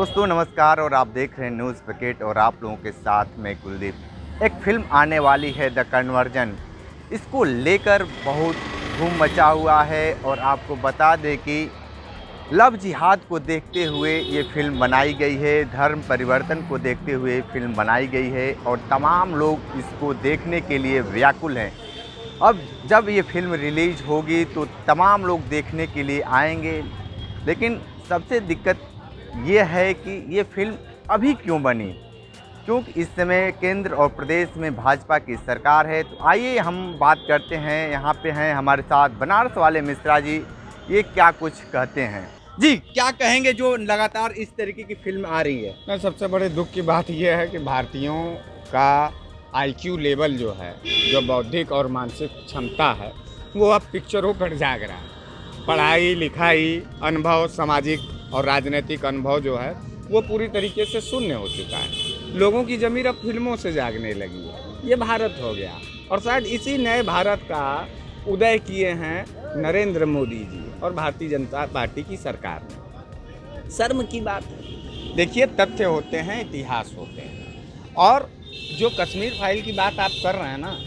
दोस्तों नमस्कार और आप देख रहे हैं न्यूज़ पैकेट और आप लोगों के साथ मैं कुलदीप। एक फिल्म आने वाली है द कन्वर्जन, इसको लेकर बहुत धूम मचा हुआ है और आपको बता दें कि लव जिहाद को देखते हुए ये फिल्म बनाई गई है, धर्म परिवर्तन को देखते हुए फिल्म बनाई गई है और तमाम लोग इसको देखने के लिए व्याकुल हैं। अब जब ये फिल्म रिलीज़ होगी तो तमाम लोग देखने के लिए आएंगे, लेकिन सबसे दिक्कत ये है कि ये फिल्म अभी क्यों बनी, क्योंकि इस समय केंद्र और प्रदेश में भाजपा की सरकार है। तो आइए हम बात करते हैं, यहाँ पे हैं हमारे साथ बनारस वाले मिश्रा जी, ये क्या कुछ कहते हैं जी, क्या कहेंगे जो लगातार इस तरीके की फिल्म आ रही है। ना सबसे बड़े दुख की बात यह है कि भारतीयों का आईक्यू लेवल जो है, जो बौद्धिक और मानसिक क्षमता है, वो अब पिक्चरों पर जाग रहा है। पढ़ाई लिखाई अनुभव, सामाजिक और राजनीतिक अनुभव जो है वो पूरी तरीके से शून्य हो चुका है। लोगों की ज़मीर अब फिल्मों से जागने लगी है। ये भारत हो गया और शायद इसी नए भारत का उदय किए हैं नरेंद्र मोदी जी और भारतीय जनता पार्टी की सरकार ने। शर्म की बात है। देखिए, तथ्य होते हैं, इतिहास होते हैं। और जो कश्मीर फाइल की बात आप कर रहे हैं ना,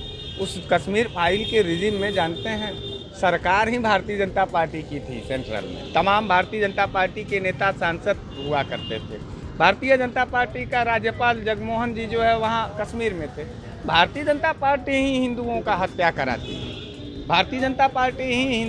उस कश्मीर फाइल के रिजिम में जानते हैं सरकार ही भारतीय जनता पार्टी की थी। सेंट्रल में तमाम भारतीय जनता पार्टी के नेता सांसद हुआ करते थे। भारतीय जनता पार्टी का राज्यपाल जगमोहन जी जो है वहाँ कश्मीर में थे। भारतीय जनता पार्टी ही हिंदुओं का हत्या कराती थी। भारतीय जनता पार्टी ही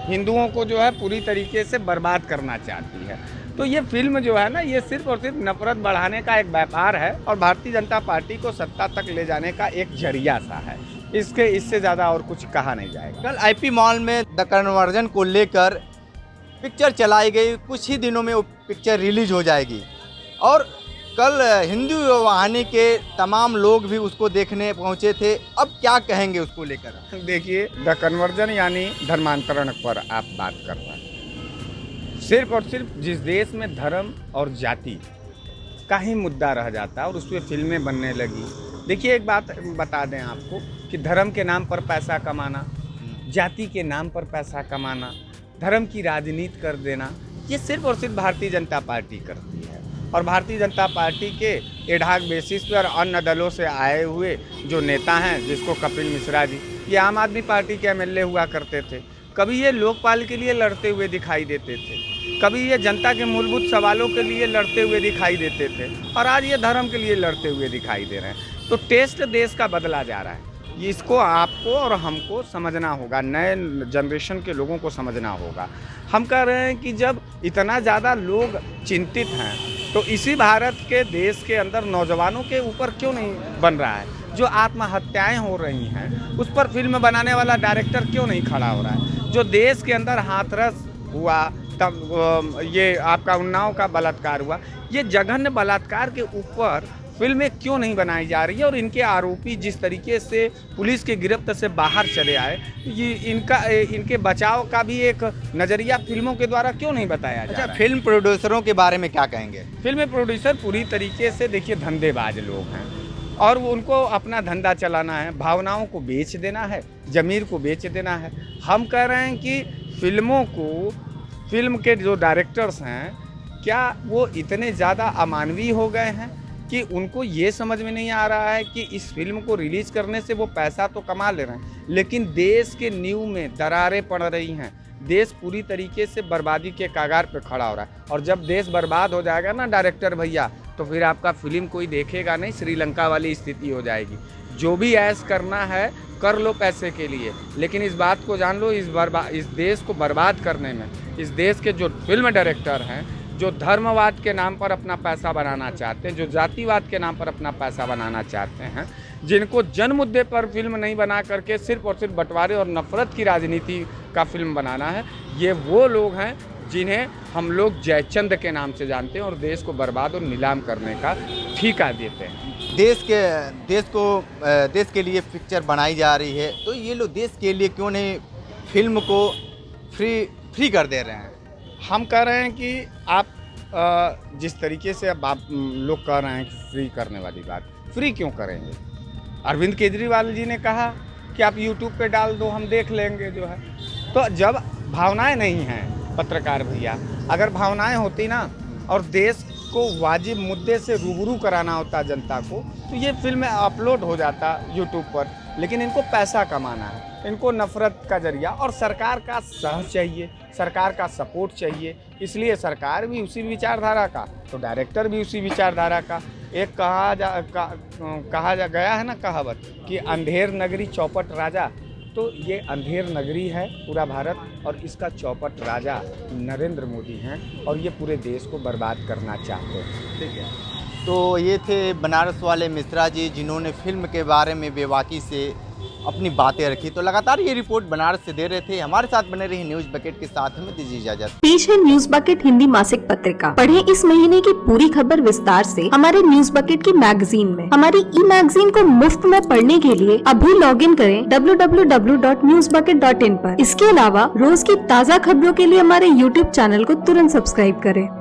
हिंदुओं को जो है पूरी तरीके से बर्बाद करना चाहती है। तो ये फिल्म जो है ना, ये सिर्फ और सिर्फ नफरत बढ़ाने का एक व्यापार है और भारतीय जनता पार्टी को सत्ता तक ले जाने का एक जरिया सा है। इससे ज़्यादा और कुछ कहा नहीं जाएगा। कल आईपी मॉल में द कन्वर्जन को लेकर पिक्चर चलाई गई, कुछ ही दिनों में वो पिक्चर रिलीज हो जाएगी और कल हिंदू वाहिनी के तमाम लोग भी उसको देखने पहुंचे थे। अब क्या कहेंगे उसको लेकर? देखिए, द कन्वर्जन यानी धर्मांतरण पर आप बात कर रहे हैं। सिर्फ और सिर्फ जिस देश में धर्म और जाति का ही मुद्दा रह जाता है और उस पर फिल्में बनने लगी। देखिए, एक बात बता दें आपको कि धर्म के नाम पर पैसा कमाना, जाति के नाम पर पैसा कमाना, धर्म की राजनीति कर देना, ये सिर्फ और सिर्फ भारतीय जनता पार्टी करती है। और भारतीय जनता पार्टी के एडहाक बेसिस पर अन्य दलों से आए हुए जो नेता हैं, जिसको कपिल मिश्रा जी, ये आम आदमी पार्टी के एमएलए हुआ करते थे। कभी ये लोकपाल के लिए लड़ते हुए दिखाई देते थे, कभी ये जनता के मूलभूत सवालों के लिए लड़ते हुए दिखाई देते थे और आज ये धर्म के लिए लड़ते हुए दिखाई दे रहे हैं। तो टेस्ट देश का बदला जा रहा है। इसको आपको और हमको समझना होगा, नए जनरेशन के लोगों को समझना होगा। हम कह रहे हैं कि जब इतना ज़्यादा लोग चिंतित हैं तो इसी भारत के देश के अंदर नौजवानों के ऊपर क्यों नहीं बन रहा है? जो आत्महत्याएं हो रही हैं उस पर फिल्म बनाने वाला डायरेक्टर क्यों नहीं खड़ा हो रहा है? जो देश के अंदर हाथरस हुआ, तब ये आपका उन्नाव का बलात्कार हुआ, ये जघन्य बलात्कार के ऊपर फिल्में क्यों नहीं बनाई जा रही है? और इनके आरोपी जिस तरीके से पुलिस के गिरफ्त से बाहर चले आए, ये इनके बचाव का भी एक नज़रिया फिल्मों के द्वारा क्यों नहीं बताया जा रहा है? फिल्म प्रोड्यूसरों के बारे में क्या कहेंगे? फिल्म प्रोड्यूसर पूरी तरीके से देखिए धंधेबाज लोग हैं और उनको अपना धंधा चलाना है, भावनाओं को बेच देना है, ज़मीर को बेच देना है। हम कह रहे हैं कि फिल्म के जो डायरेक्टर्स हैं, क्या वो इतने ज़्यादा अमानवीय हो गए हैं कि उनको ये समझ में नहीं आ रहा है कि इस फिल्म को रिलीज़ करने से वो पैसा तो कमा ले रहे हैं, लेकिन देश के नींव में दरारें पड़ रही हैं। देश पूरी तरीके से बर्बादी के कगार पे खड़ा हो रहा है और जब देश बर्बाद हो जाएगा ना डायरेक्टर भैया, तो फिर आपका फिल्म कोई देखेगा नहीं। श्रीलंका वाली स्थिति हो जाएगी। जो भी ऐश करना है कर लो पैसे के लिए, लेकिन इस बात को जान लो, इस देश को बर्बाद करने में इस देश के जो फिल्म डायरेक्टर हैं, जो धर्मवाद के नाम पर अपना पैसा बनाना चाहते हैं, जो जातिवाद के नाम पर अपना पैसा बनाना चाहते हैं, जिनको जन मुद्दे पर फिल्म नहीं बना करके सिर्फ और सिर्फ बंटवारे और नफरत की राजनीति का फिल्म बनाना है, ये वो लोग हैं जिन्हें हम लोग जयचंद के नाम से जानते हैं और देश को बर्बाद और नीलाम करने का ठेका देते हैं। देश के लिए पिक्चर बनाई जा रही है, तो ये लोग देश के लिए क्यों नहीं फिल्म को फ्री कर दे रहे हैं? हम कह रहे हैं कि आप जिस तरीके से अब आप लोग कह रहे हैं कि फ्री करने वाली बात, फ्री क्यों करेंगे? अरविंद केजरीवाल जी ने कहा कि आप यूट्यूब पे डाल दो, हम देख लेंगे जो है। तो जब भावनाएं नहीं हैं पत्रकार भैया, अगर भावनाएं होती ना और देश को वाजिब मुद्दे से रूबरू कराना होता जनता को, तो ये फिल्म अपलोड हो जाता यूट्यूब पर। लेकिन इनको पैसा कमाना है, इनको नफरत का जरिया, और सरकार का साथ चाहिए, सरकार का सपोर्ट चाहिए। इसलिए सरकार भी उसी विचारधारा का, तो डायरेक्टर भी उसी विचारधारा का। एक कहा जा गया है ना कहावत कि अंधेर नगरी चौपट राजा, तो ये अंधेर नगरी है पूरा भारत, और इसका चौपट राजा नरेंद्र मोदी हैं, और ये पूरे देश को बर्बाद करना चाहते हैं। ठीक है, तो ये थे बनारस वाले मिश्रा जी, जिन्होंने फिल्म के बारे में बेबाकी से अपनी बातें रखी। तो लगातार ये रिपोर्ट बनारस से दे रहे थे। हमारे साथ बने रही न्यूज बकेट के साथ, हमें दीजिए इजाजत। पेश है न्यूज बकेट हिंदी मासिक पत्रिका। पढ़ें इस महीने की पूरी खबर विस्तार से हमारे न्यूज बकेट की मैगजीन में। हमारी ई मैगजीन को मुफ्त में पढ़ने के लिए अभी लॉगिन करें www.newsbucket.in पर। इसके अलावा रोज की ताज़ा खबरों के लिए हमारे YouTube चैनल को तुरंत सब्सक्राइब करें।